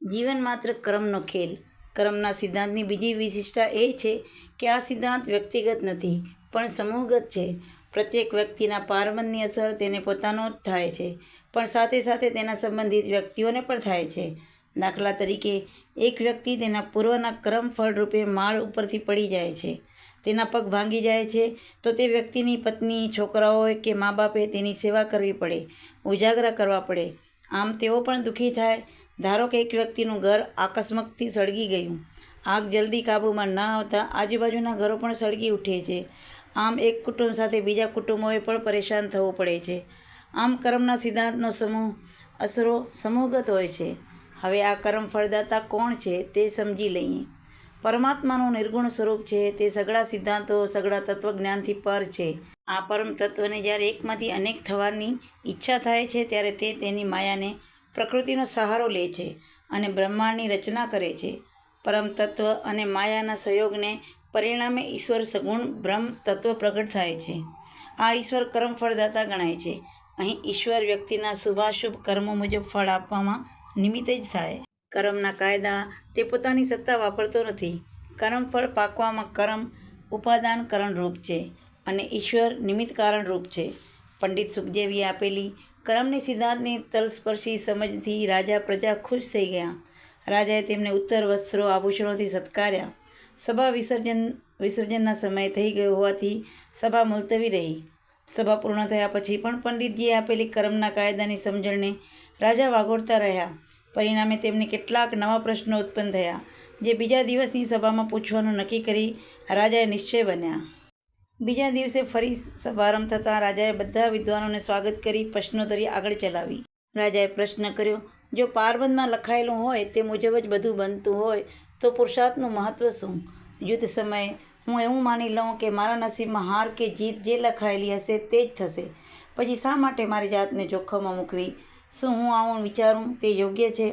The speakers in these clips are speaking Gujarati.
જીવન માત્ર કર્મનો ખેલ. કર્મના સિદ્ધાંતની બીજી વિશિષ્ટતા એ છે કે આ સિદ્ધાંત વ્યક્તિગત નથી પણ સમૂહગત છે. પ્રત્યેક વ્યક્તિના પારબંધની અસર તેને પોતાનો જ થાય છે, પણ સાથે સાથે તેના સંબંધિત વ્યક્તિઓને પણ થાય છે. દાખલા તરીકે, એક વ્યક્તિ તેના પૂર્વના કર્મ ફળરૂપે માળ ઉપરથી પડી જાય છે. તેના પગ ભાંગી જાય છે તો તે વ્યક્તિની પત્ની, છોકરાઓ કે મા બાપે તેની સેવા કરવી પડે, ઉજાગરા કરવા પડે. આમ તેઓ પણ દુઃખી થાય. ધારો કે એક વ્યક્તિનું ઘર આકસ્મિકથી સળગી ગયું. આગ જલ્દી કાબૂમાં ન આવતા આજુબાજુના ઘરો પણ સળગી ઉઠે છે. આમ એક કુટુંબ સાથે બીજા કુટુંબોએ પણ પરેશાન થવું પડે છે. આમ કર્મના સિદ્ધાંતનો અસરો સમૂહગત હોય છે. હવે આ કર્મ ફળદાતા કોણ છે તે સમજી લઈએ. પરમાત્માનું નિર્ગુણ સ્વરૂપ છે. તે સઘળા સિદ્ધાંતો, સઘળા તત્વજ્ઞાનથી પર છે. આ પરમ તત્વને જ્યારે એકમાંથી અનેક થવાની ઈચ્છા થાય છે ત્યારે તે તેની માયાને, પ્રકૃતિનો સહારો લે છે અને બ્રહ્માંડની રચના કરે છે. પરમ તત્વ અને માયાના સંયોગને પરિણામે ઈશ્વર સગુણ બ્રહ્મ તત્વ પ્રગટ થાય છે. આ ઈશ્વર કર્મ ફળદાતા ગણાય છે. અહીં ઈશ્વર વ્યક્તિના શુભાશુભ કર્મો મુજબ ફળ આપવામાં નિમિત્ત જ થાય. કર્મના કાયદા તે પોતાની સત્તા વાપરતો નથી. કર્મફળ પાકવામાં કર્મ ઉપાદાન કારણરૂપ છે અને ઈશ્વર નિમિત્ત કારણરૂપ છે. પંડિત સુખદેવીએ આપેલી કર્મની સિદ્ધાંતની તલસ્પર્શી સમજથી રાજા પ્રજા ખુશ થઈ ગયા. રાજાએ તેમને ઉત્તર વસ્ત્રો, આભૂષણોથી સત્કાર્યા. સભા વિસર્જનના સમય થઈ ગયો હોવાથી સભા મુલતવી રહી. સભા પૂર્ણ થયા પછી પણ પંડિતજીએ આપેલી કર્મના કાયદાની સમજણને રાજા વાગોળતા રહ્યા. પરિણામે તેમને કેટલાક નવા પ્રશ્નો ઉત્પન્ન થયા, જે બીજા દિવસની સભામાં પૂછવાનું નક્કી કરી રાજાએ નિશ્ચય બન્યા. બીજા દિવસે ફરી સભારંભ થતાં રાજાએ બધા વિદ્વાનોને સ્વાગત કરી પ્રશ્નોત્તરી આગળ ચલાવી. રાજાએ પ્રશ્ન કર્યો, જો પારબંધમાં લખાયેલું હોય તે મુજબ જ બધું બનતું હોય તો પુરુષાર્થનું મહત્વ શું? યુદ્ધ સમયે હું એવું માની લઉં કે મારા નસીબમાં હાર કે જીત જે લખાયેલી હશે તે જ થશે. પછી શા માટે મારી જાતને જોખમમાં મૂકવી? શું હું આવું વિચારું તે યોગ્ય છે?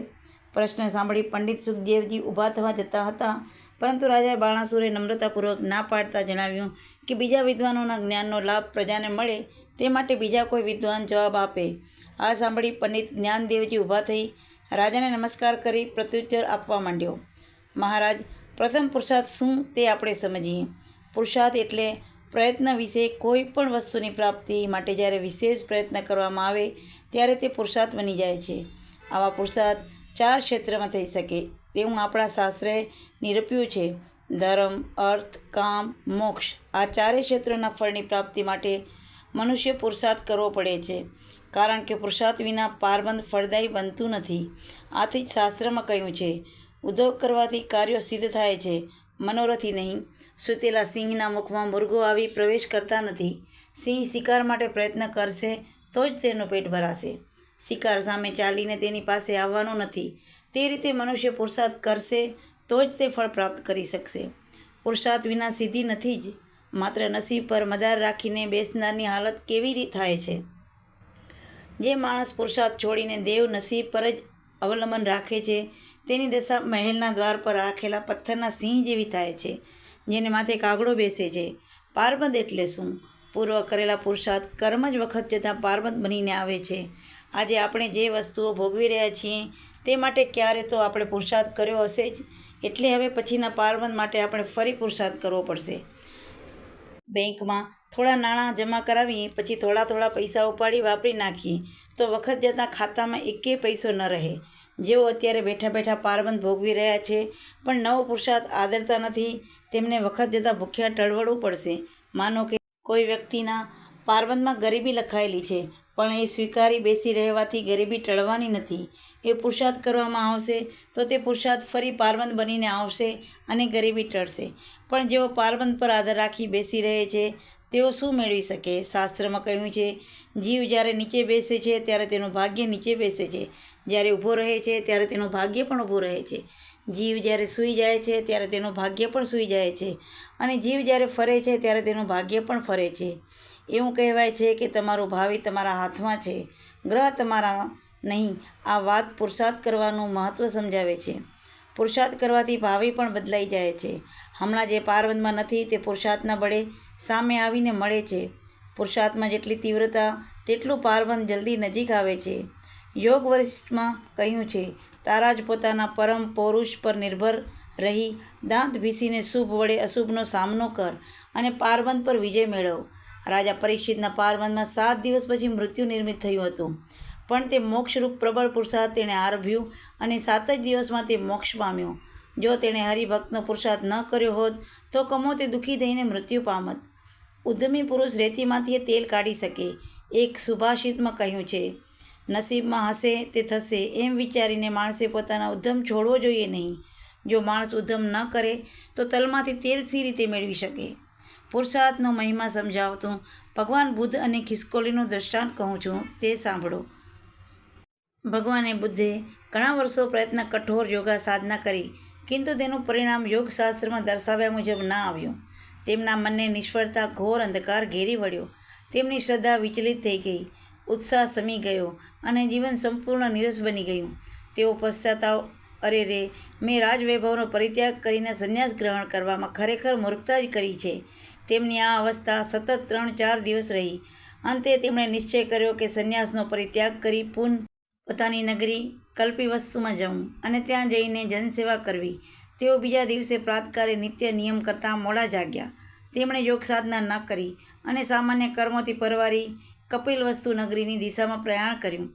પ્રશ્ન સાંભળી પંડિત સુખદેવજી ઊભા થવા જતા હતા, પરંતુ રાજાએ બાણાસુરે નમ્રતાપૂર્વક ના પાડતા જણાવ્યું કે બીજા વિદ્વાનોના જ્ઞાનનો લાભ પ્રજાને મળે તે માટે બીજા કોઈ વિદ્વાન જવાબ આપે. આ સાંભળી પંડિત જ્ઞાનદેવજી ઊભા થઈ રાજાને નમસ્કાર કરી પ્રત્યુત્તર આપવા માંડ્યો. મહારાજ, પ્રથમ પુરુષાર્થ શું તે આપણે સમજીએ. પુરુષાર્થ એટલે પ્રયત્ન વિશે. કોઈ પણ વસ્તુની પ્રાપ્તિ માટે જ્યારે વિશેષ પ્રયત્ન કરવામાં આવે ત્યારે તે પુરુષાર્થ બની જાય છે. આવા પુરુષાર્થ 4 ક્ષેત્રમાં થઈ શકે તેવું આપણા શાસ્ત્રએ નિરૂપ્યું છે. ધર્મ, અર્થ, કામ, મોક્ષ આ 4 ક્ષેત્રોના ફળની પ્રાપ્તિ માટે મનુષ્ય પુરુષાર્થ કરવો પડે છે. કારણ કે પુરુષાર્થ વિના પારબંધ ફળદાયી બનતું નથી. આથી જ શાસ્ત્રમાં કહ્યું છે, ઉદ્યોગ કરવાથી કાર્યો સિદ્ધ થાય છે, મનોરથી નહીં. સૂતેલા સિંહના મુખમાં મુરઘો આવી પ્રવેશ કરતા નથી. સિંહ શિકાર માટે પ્રયત્ન કરશે તો જ તેનું પેટ ભરાશે. શિકાર સામે ચાલીને તેની પાસે આવવાનું નથી. તે રીતે મનુષ્ય પુરુષાર્થ કરશે તો જ તે ફળ પ્રાપ્ત કરી શકશે. પુરુષાર્થ વિના સિદ્ધિ નથી જ. માત્ર નસીબ પર મદાર રાખીને બેસનારની હાલત કેવી થાય છે? જે માણસ પુરુષાર્થ છોડીને દેવ નસીબ પર જ અવલંબન રાખે છે તેની દશા મહેલના દ્વાર પર રાખેલા પથ્થરના સિંહ જેવી થાય છે, જેને માથે કાગડો બેસે છે. પારબંધ એટલે શું? પૂર્વ કરેલા પુરુષાર્થ કર્મ જ વખત જતાં પારબંધ બનીને આવે છે. આજે આપણે જે વસ્તુઓ ભોગવી રહ્યા છીએ તે માટે ક્યારે તો આપણે પુરુષાર્થ કર્યો હશે જ, એટલે હવે પછીના પારબંધ માટે આપણે ફરી પુરુષાર્થ કરવો પડશે. બેંકમાં થોડા નાણાં જમા કરાવીએ, પછી થોડા પૈસા ઉપાડી વાપરી નાખીએ તો વખત જતાં ખાતામાં એકેય પૈસો ન રહે. જેઓ અત્યારે બેઠા બેઠા પારબંધ ભોગવી રહ્યા છે પણ નવો પુરુષાર્થ આદરતા નથી, તેમને વખત જતાં ભૂખ્યા ટળવળવું પડશે. માનો કે કોઈ વ્યક્તિના પારબંધમાં ગરીબી લખાયેલી છે, પણ એ સ્વીકારી બેસી રહેવાથી ગરીબી ટળવાની નથી. એ પુરુષાર્થ કરવામાં આવશે તો તે પુરુષાર્થ ફરી પારબંધ બનીને આવશે અને ગરીબી ટળશે. પણ જેઓ પારબંધ પર આધાર રાખી બેસી રહે છે તેઓ શું મેળવી શકે? શાસ્ત્રમાં કહ્યું છે, જીવ જ્યારે નીચે બેસે છે ત્યારે તેનું ભાગ્ય નીચે બેસે છે, જ્યારે ઊભો રહે છે ત્યારે તેનું ભાગ્ય પણ ઊભું રહે છે. જીવ જ્યારે સૂઈ જાય છે ત્યારે તેનું ભાગ્ય પણ સૂઈ જાય છે, અને જીવ જ્યારે ફરે છે ત્યારે તેનું ભાગ્ય પણ ફરે છે. એવું કહેવાય છે કે તમારું ભાવિ તમારા હાથમાં છે, ગ્રહ તમારા નહીં. આ વાત પુરુષાર્થ કરવાનું મહત્ત્વ સમજાવે છે. પુરુષાર્થ કરવાથી ભાવિ પણ બદલાઈ જાય છે. હમણાં જે પારબંધમાં નથી તે પુરુષાર્થના બળે સામે આવીને મળે છે. પુરુષાર્થમાં જેટલી તીવ્રતા તેટલું પારબંધ જલ્દી નજીક આવે છે. યોગ વશિષ્ઠમાં કહ્યું છે, તારા જ પોતાના પરમ પૌરુષ પર નિર્ભર રહી દાંત ભીસીને શુભ વડે અશુભનો સામનો કર અને પારબંધ પર વિજય મેળવ. રાજા પરીક્ષિતના પારબંધમાં 7 દિવસ પછી મૃત્યુ નિર્મિત થયું હતું, પણ તે મોક્ષરૂપ પ્રબળ પુરુષાર્થ તેણે આરભ્યું અને 7 જ દિવસમાં તે મોક્ષ પામ્યો. જો તેણે હરિભક્તનો પુરુષાર્થ ન કર્યો હોત તો કમો તે દુઃખી થઈને મૃત્યુ પામત. ઉદ્યમી પુરુષ રેતીમાંથી તેલ કાઢી શકે. એક સુભાષિતમાં કહ્યું છે, નસીબમાં હશે તે થશે એમ વિચારીને માણસે પોતાના ઉદ્યમ છોડવો જોઈએ નહીં. જો માણસ ઉદ્યમ ન કરે તો તલમાંથી તેલ સી રીતે મેળવી શકે? પુરુષાર્થનો મહિમા સમજાવતું ભગવાન બુદ્ધ અને ખિસકોલીનું દ્રષ્ટાંત કહું છું, તે સાંભળો. ભગવાને બુદ્ધે ઘણા વર્ષો પ્રયત્ન કઠોર યોગા સાધના કરી, କିନ୍ତୁ તેનું પરિણામ યોગશાસ્ત્રમાં દર્શાવ્યા મુજબ ના આવ્યું. તેમના મનને નિષ્ફળતા ઘોર અંધકાર ઘેરી વળ્યો. તેમની શ્રદ્ધા વિચલિત થઈ ગઈ, ઉત્સાહ શમી ગયો અને જીવન સંપૂર્ણ નીરસ બની ગયું. તેઓ પશ્ચાતાપ, અરે રે, મેં રાજવૈભવનો પરિત્યાગ કરીને સંન્યાસ ગ્રહણ કરવામાં ખરેખર મૂર્ખતા જ કરી છે. તેમની આ અવસ્થા સતત 3-4 દિવસ રહી. અંતે તેમણે નિશ્ચય કર્યો કે સંન્યાસનો પરિત્યાગ કરી પોતાની નગરી કલ્પી વસ્તુમાં જવું અને ત્યાં જઈને જનસેવા કરવી. તેઓ બીજા દિવસે પ્રાતકાલે નિત્ય નિયમ કરતાં મોડા જાગ્યા. તેમણે યોગ સાધના ન કરી અને સામાન્ય કર્મોથી પરવારી કપિલવસ્તુ નગરીની દિશામાં પ્રયાણ કર્યું.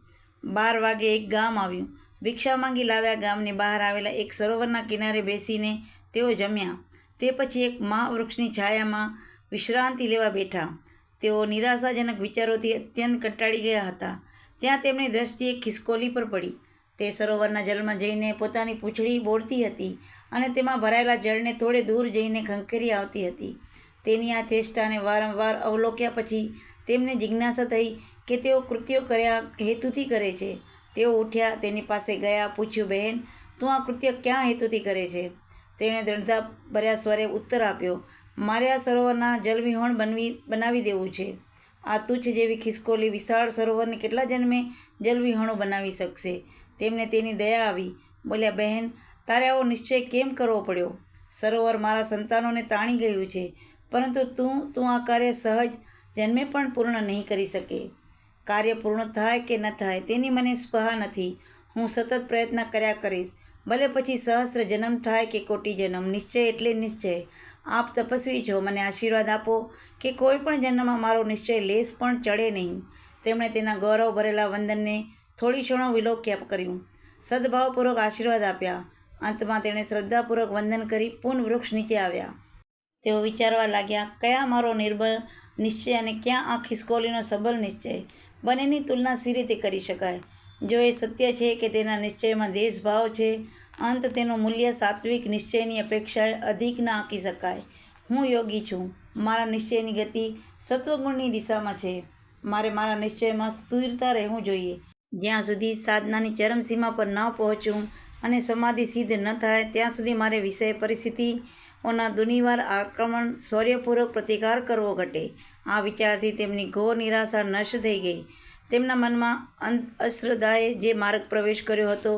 12 વાગે એક ગામ આવ્યું. ભિક્ષા માંગી લાવ્યા ગામની બહાર આવેલા એક સરોવરના કિનારે બેસીને તેઓ જમ્યા. તે પછી એક મહાવૃક્ષની છાયામાં વિશ્રાંતિ લેવા બેઠા. તેઓ નિરાશાજનક વિચારોથી અત્યંત કંટાળી ગયા હતા. ત્યાં તેમની દ્રષ્ટિ એક ખિસકોલી પર પડી. તે સરોવરના જલમાં જઈને પોતાની પૂંછડી બોળતી હતી અને તેમાં ભરાયેલા જળને થોડે દૂર જઈને ખંખેરી આવતી હતી. તેની આ ચેષ્ટાને વારંવાર અવલોક્યા પછી તેમને જિજ્ઞાસા થઈ કે તેઓ કૃત્યો કયા હેતુથી કરે છે. તેઓ ઉઠ્યા, તેની પાસે ગયા, પૂછ્યું, બહેન, તું આ કૃત્ય ક્યાં હેતુથી કરે છે? તેણે દ્રઢતાભર્યા સ્વરે ઉત્તર આપ્યો, મારે આ સરોવરના જલવિહોણ બનાવી દેવું છે. આ તુચ્છ જેવી ખિસકોલી વિશાળ સરોવરને કેટલા જન્મે જલવિહોણું બનાવી શકશે? તેમને તેની દયા આવી. બોલ્યા, બહેન, તારે આવો નિશ્ચય કેમ કરવો પડ્યો? સરોવર મારા સંતાનોને તાણી ગયું છે, પરંતુ તું આ કાર્ય સહજ જન્મે પણ પૂર્ણ નહીં કરી શકે. કાર્ય પૂર્ણ થાય કે ન થાય તેની મને સ્પૃહા નથી. હું સતત પ્રયત્ન કર્યા કરીશ, ભલે પછી સહસ્ર જન્મ થાય કે કોટી જન્મ. નિશ્ચય એટલે નિશ્ચય. આપ તપસ્વી છો, મને આશીર્વાદ આપો કે કોઈ પણ જન્મમાં મારો નિશ્ચય લેશ પણ ચડે નહીં. તેમણે તેના ગૌરવ ભરેલા વંદનને થોડી ક્ષણો વિલોક્યા કર્યું, સદભાવપૂર્વક આશીર્વાદ આપ્યા. અંતમાં તેણે શ્રદ્ધાપૂર્વક વંદન કરી પૂર્ણ વૃક્ષ નીચે આવ્યા. તેઓ વિચારવા લાગ્યા, કયા મારો નિર્બળ નિશ્ચય અને ક્યાં આ ખિસકોલીનો સબળ નિશ્ચય? બંનેની તુલના સી રીતે કરી શકાય? જો એ સત્ય છે કે તેના નિશ્ચયમાં દેશભાવ છે, અંત તેનું મૂલ્ય સાત્વિક નિશ્ચયની અપેક્ષાએ અધિક ન આંકી શકાય. હું યોગી છું. મારા નિશ્ચયની ગતિ સત્વગુણની દિશામાં છે. મારે મારા નિશ્ચયમાં સ્થિરતા રહેવું જોઈએ. જ્યાં સુધી સાધનાની ચરમસીમા પર ન પહોંચું અને સમાધિ સિદ્ધ ન થાય ત્યાં સુધી મારે વિષય પરિસ્થિતિઓના દુનિવાર આક્રમણ શૌર્યપૂર્વક પ્રતિકાર કરવો ઘટે. આ વિચારથી તેમની ઘોર નિરાશા નષ્ટ થઈ ગઈ. તેમના મનમાં અશ્રદ્ધાએ જે માર્ગ પ્રવેશ કર્યો હતો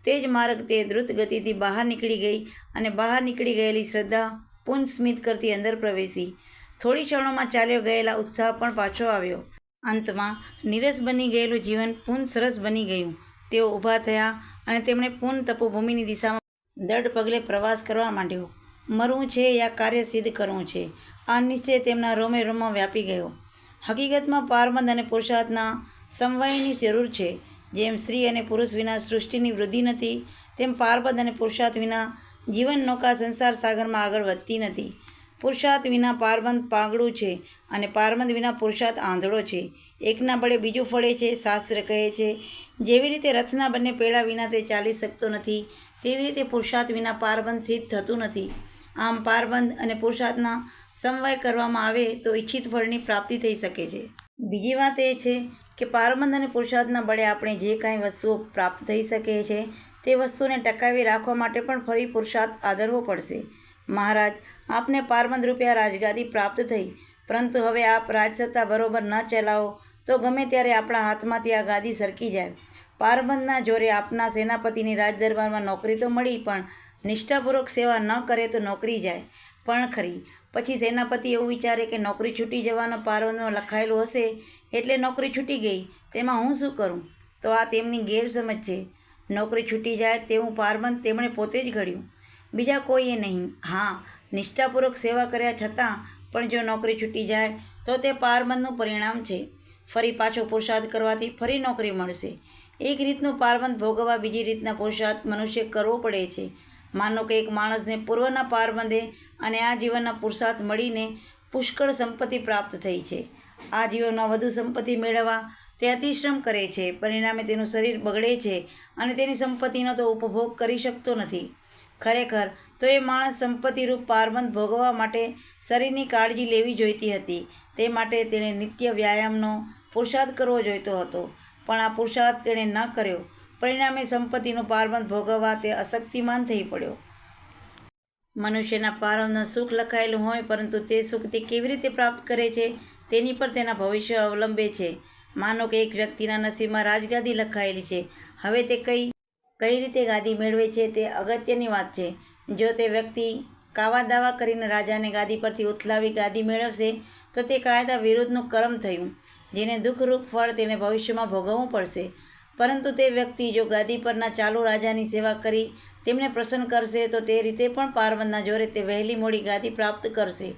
તે જ માર્ગ તે દ્રુત ગતિથી બહાર નીકળી ગઈ અને બહાર નીકળી ગયેલી શ્રદ્ધા પુનઃ સ્મિત કરતી અંદર પ્રવેશી. થોડી ક્ષણોમાં ચાલ્યો ગયેલા ઉત્સાહ પણ પાછો આવ્યો. અંતમાં નીરસ બની ગયેલું જીવન પુનઃ સરસ બની ગયું. તેઓ ઊભા થયા અને તેમણે પુનઃ તપોભૂમિની દિશામાં દૃઢ પગલે પ્રવાસ કરવા માંડ્યો. મરવું છે યા કાર્ય સિદ્ધ કરવું છે, આ નિશ્ચય તેમના રોમે રોમમાં વ્યાપી ગયો. હકીકતમાં પારબંધ અને પુરુષાર્થના સમવાયની જરૂર છે. જેમ સ્ત્રી અને પુરુષ વિના સૃષ્ટિની વૃદ્ધિ નથી, તેમ પારબંધ અને પુરુષાર્થ વિના જીવન નૌકા સંસાર સાગરમાં આગળ વધતી નથી. પુરુષાર્થ વિના પારબંધ પાંગડું છે અને પારબંધ વિના પુરુષાર્થ આંધળો છે. એકના બળે બીજું ફળે છે. શાસ્ત્ર કહે છે, જેવી રીતે રથના બંને પૈડા વિના તે ચાલી શકતો નથી, તેવી રીતે પુરુષાર્થ વિના પારબંધ સિદ્ધ થતું નથી. આમ પારબંધ અને પુરુષાર્થના સમવાય કરવામાં આવે તો ઈચ્છિત ફળની પ્રાપ્તિ થઈ શકે છે. બીજી વાત એ છે કે પારબંધ અને પુરુષાર્થના બળે આપણે જે કાંઈ વસ્તુઓ પ્રાપ્ત થઈ શકે છે તે વસ્તુને ટકાવી રાખવા માટે પણ ફરી પુરુષાર્થ આદરવો પડશે. મહારાજ, આપને પારબંધ રૂપિયા રાજગાદી પ્રાપ્ત થઈ, પરંતુ હવે આપ રાજસત્તા બરોબર ન ચલાવો તો ગમે ત્યારે આપણા હાથમાંથી આ ગાદી સરકી જાય. પારબંધના જોરે આપના સેનાપતિની રાજદરબારમાં નોકરી તો મળી, પણ નિષ્ઠાપૂર્વક સેવા ન કરે તો નોકરી જાય પણ ખરી. પછી સેનાપતિ એવું વિચારે કે નોકરી છૂટી જવાનો પારબંધમાં લખાયેલું હશે એટલે નોકરી છૂટી ગઈ, તેમાં હું શું કરું? તો આ તેમની ગેરસમજ છે. નોકરી છૂટી જાય તેવું પારબંધ તેમણે પોતે જ ઘડ્યું, બીજા કોઈએ નહીં. હા, નિષ્ઠાપૂર્વક સેવા કર્યા છતાં પણ જો નોકરી છૂટી જાય તો તે પારબંધનું પરિણામ છે. ફરી પાછો પુરુષાર્થ કરવાથી ફરી નોકરી મળશે. એક રીતનું પારબંધ ભોગવવા બીજી રીતના પુરુષાર્થ મનુષ્ય કરવો પડે છે. માનો કે એક માણસને પૂર્વના પારબંધે અને આ જીવનના પુરુષાર્થ મળીને પુષ્કળ સંપત્તિ પ્રાપ્ત થઈ છે. આ જીવનમાં વધુ સંપત્તિ મેળવવા તે અતિશ્રમ કરે છે. પરિણામે તેનું શરીર બગડે છે અને તેની સંપત્તિનો તો ઉપભોગ કરી શકતો નથી. ખરેખર તો એ માણસ સંપત્તિરૂપ પારબંધ ભોગવવા માટે શરીરની કાળજી લેવી જોઈતી હતી. તે માટે તેણે નિત્ય વ્યાયામનો પુરુષાર્થ કરવો જોઈતો હતો, પણ આ પુરુષાર્થ તેણે ન કર્યો. પરિણામે સંપત્તિનું પારબંધ ભોગવવા તે અશક્તિમાન થઈ પડ્યો. મનુષ્યના પારબંધમાં સુખ લખાયેલું હોય, પરંતુ તે સુખ તે કેવી રીતે પ્રાપ્ત કરે છે તેની પર તેના ભવિષ્ય અવલંબે છે. માનો કે એક વ્યક્તિના નસીબમાં રાજગાદી લખાયેલી છે. હવે તે કઈ રીતે ગાદી મેળવે છે તે અગત્યની વાત છે. જો તે વ્યક્તિ કાવા દાવા કરીને રાજાને ગાદી પરથી ઉથલાવી ગાદી મેળવશે તો તે કાયદા વિરુદ્ધનું કર્મ થયું, જેને દુઃખરૂપ ફળ તેણે ભવિષ્યમાં ભોગવવું પડશે. પરંતુ તે વ્યક્તિ જો ગાદી પરના ચાલુ રાજાની સેવા કરી તેમને પ્રસન્ન કરશે તો તે રીતે પણ પારબંધના જોરે તે વહેલી મોડી ગાદી પ્રાપ્ત કરશે.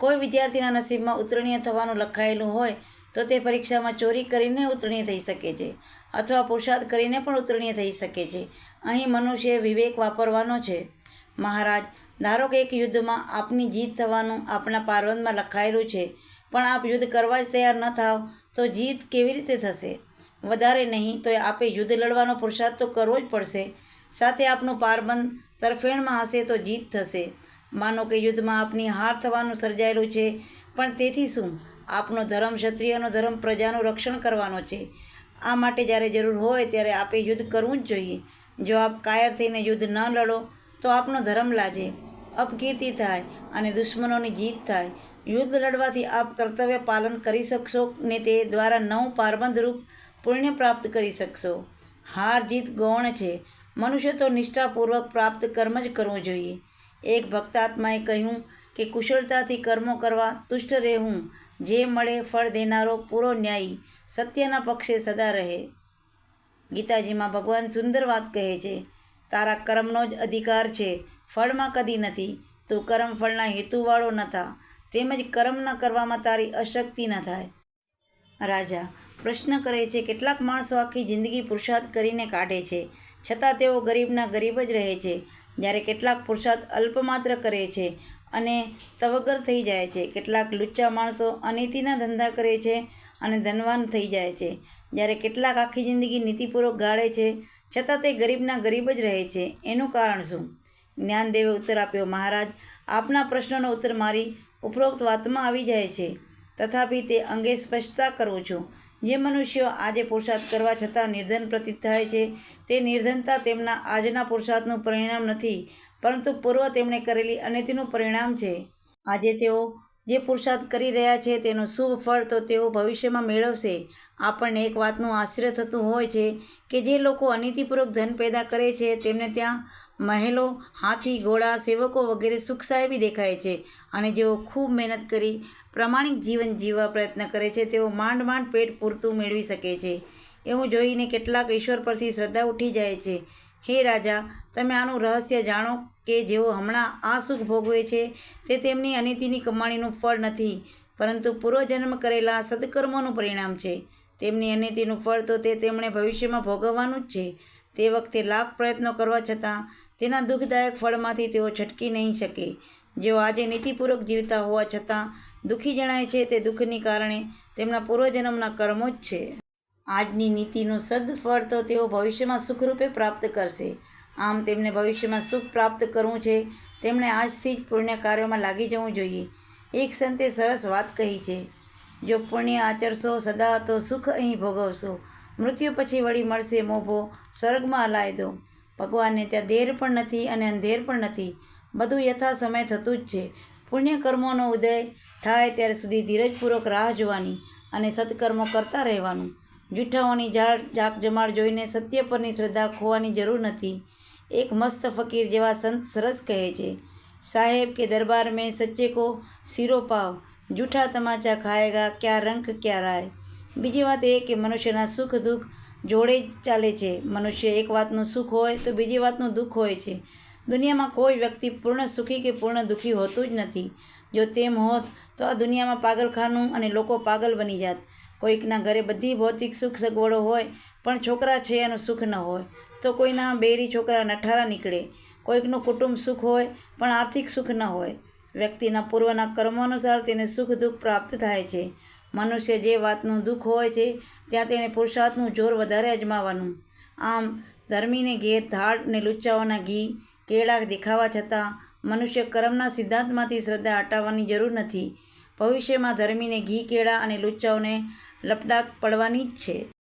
કોઈ વિદ્યાર્થીના નસીબમાં ઉત્તીર્ણ થવાનું લખાયેલું હોય તો તે પરીક્ષામાં ચોરી કરીને ઉત્તીર્ણ થઈ શકે છે, અથવા પુરુષાર્થ કરીને પણ ઉત્તીર્ણ થઈ શકે છે. અહીં મનુષ્યએ વિવેક વાપરવાનો છે. મહારાજ, ધારો કે એક યુદ્ધમાં આપની જીત થવાનું આપણા પારબંધમાં લખાયેલું છે, પણ આપ યુદ્ધ કરવા જ તૈયાર ન થાવ તો જીત કેવી રીતે થશે? વધારે નહીં તો આપે યુદ્ધ લડવાનો પુરુષાર્થ તો કરવો જ પડશે. સાથે આપનું પારબંધ તરફેણમાં હશે તો જીત થશે. માનો કે યુદ્ધમાં આપની હાર થવાનું સર્જાયેલું છે, પણ તેથી શું? આપનો ધર્મ ક્ષત્રિયનો ધર્મ પ્રજાનું રક્ષણ કરવાનો છે. આ માટે જ્યારે જરૂર હોય ત્યારે આપે યુદ્ધ કરવું જ જોઈએ. જો આપ કાયર થઈને યુદ્ધ ન લડો તો આપનો ધર્મ લાજે, અપકીર્તિ થાય અને દુશ્મનોની જીત થાય. યુદ્ધ લડવાથી આપ કર્તવ્ય પાલન કરી શકશો ને તે દ્વારા નવું પારબંધરૂપ પુણ્ય પ્રાપ્ત કરી શકશો. હાર જીત ગૌણ છે. મનુષ્ય તો નિષ્ઠાપૂર્વક પ્રાપ્ત કર્મ જ કરવું જોઈએ. એક ભક્તાત્માએ કહ્યું કે કુશળતાથી કર્મો કરવા તુષ્ટ રહેવું જે મળે ફળ દેનારો પૂરો ન્યાયી સત્યના પક્ષે સદા રહે. ગીતાજીમાં ભગવાન સુંદર વાત કહે છે, તારા કર્મનો જ અધિકાર છે, ફળમાં કદી નથી. તું કર્મ ફળના હેતુવાળો ન થા, તેમજ કર્મ ન કરવામાં તારી અશક્તિ ન થાય. રાજા પ્રશ્ન કરે છે, કેટલાક માણસો આખી જિંદગી પુરુષાર્થ કરીને કાઢે છે, છતાં તેઓ ગરીબના ગરીબ જ રહે છે, જ્યારે કેટલાક પુરુષાર્થ અલ્પમાત્ર કરે છે અને તવગર થઈ જાય છે. કેટલાક લુચ્ચા માણસો અનીતિના ધંધા કરે છે અને ધનવાન થઈ જાય છે, જ્યારે કેટલાક આખી જિંદગી નીતિપૂર્વક ગાળે છે, છતાં તે ગરીબના ગરીબ જ રહે છે. એનું કારણ શું? જ્ઞાનદેવે ઉત્તર આપ્યો, મહારાજ, આપના પ્રશ્નનો ઉત્તર મારી ઉપરોક્ત વાતમાં આવી જાય છે. તથાપિ તે અંગે સ્પષ્ટતા કરું છું. જે મનુષ્યો આજે પુરુષાર્થ કરવા છતાં નિર્ધન પ્રતીત થાય છે, તે નિર્ધનતા તેમના આજના પુરુષાર્થનું પરિણામ નથી, પરંતુ પૂર્વ તેમણે કરેલી અનીતિનું પરિણામ છે. આજે તેઓ જે પુરુષાર્થ કરી રહ્યા છે તેનું શુભ ફળ તો તેઓ ભવિષ્યમાં મેળવશે. આપણને એક વાતનું આશ્ચર્ય થતું હોય છે કે જે લોકો અનીતિપૂર્વક ધન પેદા કરે છે તેમને ત્યાં મહેલો, હાથી, ઘોડા, સેવકો વગેરે સુખ સાહેબી દેખાય છે, અને જેઓ ખૂબ મહેનત કરી પ્રામાણિક જીવન જીવવા પ્રયત્ન કરે છે તેઓ માંડ માંડ પેટ પૂરતું મેળવી શકે છે. એવું જોઈને કેટલાક ઈશ્વર પરથી શ્રદ્ધા ઉઠી જાય છે. હે રાજા, તમે આનું રહસ્ય જાણો કે જેઓ હમણાં આ સુખ ભોગવે છે તે તેમની અનીતિની કમાણીનું ફળ નથી, પરંતુ પૂર્વજન્મ કરેલા સદકર્મોનું પરિણામ છે. તેમની અનીતિનું ફળ તો તે તેમણે ભવિષ્યમાં ભોગવવાનું જ છે. તે વખતે લાખ પ્રયત્નો કરવા છતાં તેના દુઃખદાયક ફળમાંથી તેઓ છટકી નહીં શકે. જેઓ આજે નીતિપૂર્વક જીવતા હોવા છતાં દુઃખી જણાય છે તે દુઃખની કારણે તેમના પૂર્વજન્મના કર્મો જ છે. આજની નીતિનું સદફળ તો તેઓ ભવિષ્યમાં સુખરૂપે પ્રાપ્ત કરશે. આમ તેમને ભવિષ્યમાં સુખ પ્રાપ્ત કરવું છે, તેમણે આજથી જ પુણ્ય કાર્યોમાં લાગી જવું જોઈએ. એક સંતે સરસ વાત કહી છે, જો પુણ્ય આચરશો સદા તો સુખ અહીં ભોગવશો, મૃત્યુ પછી વળી મળશે મોભો સ્વર્ગમાં અલાયદો. ભગવાનને ત્યાં દેર પણ નથી અને અંધેર પણ નથી, બધું યથા સમય થતું જ છે. પુણ્ય કર્મોનો ઉદય થાય ત્યારે સુધી ધીરજપૂર્વક રાહ જોવાની અને સત્કર્મો કરતા રહેવાનું. જૂઠાઓની જાકજમાળ જોઈને સત્ય પરની શ્રદ્ધા ખોવાની જરૂર નથી. એક મસ્ત ફકીર જેવા સંત સરસ કહે છે, સાહેબ કે દરબાર મેં સચ્ચે કો શિરો પાવ, જૂઠા તમાચા ખાએગા ક્યા રંક ક્યા રાય. બીજી વાત એ કે મનુષ્યના સુખ દુઃખ જોડે જ ચાલે છે. મનુષ્ય એક વાતનું સુખ હોય તો બીજી વાતનું દુઃખ હોય છે. દુનિયામાં કોઈ વ્યક્તિ પૂર્ણ સુખી કે પૂર્ણ દુઃખી હોતું જ નથી. જો તેમ હોત તો આ દુનિયામાં પાગલખાનું અને લોકો પાગલ બની જાત. કોઈકના ઘરે બધી ભૌતિક સુખ સગવડો હોય પણ છોકરા છે એનું સુખ ન હોય તો કોઈના બેરી છોકરા નઠારા નીકળે. કોઈકનું કુટુંબ સુખ હોય પણ આર્થિક સુખ ન હોય. વ્યક્તિના પૂર્વના કર્મો અનુસાર તેને સુખ દુઃખ પ્રાપ્ત થાય છે. મનુષ્ય જે વાતનું દુઃખ હોય છે ત્યાં તેણે પુરુષાર્થનું જોર વધારે અજમાવવાનું. આમ ધર્મીને ઘેર ધાડ ને લુચ્ચાઓના ઘી કેળા દેખાવા છતાં મનુષ્ય કર્મના સિદ્ધાંતમાંથી શ્રદ્ધા હટાવવાની જરૂર નથી. ભવિષ્યમાં ધર્મીને ઘી કેળા અને લુચ્ચાઓને લપડાક પડવાની જ છે.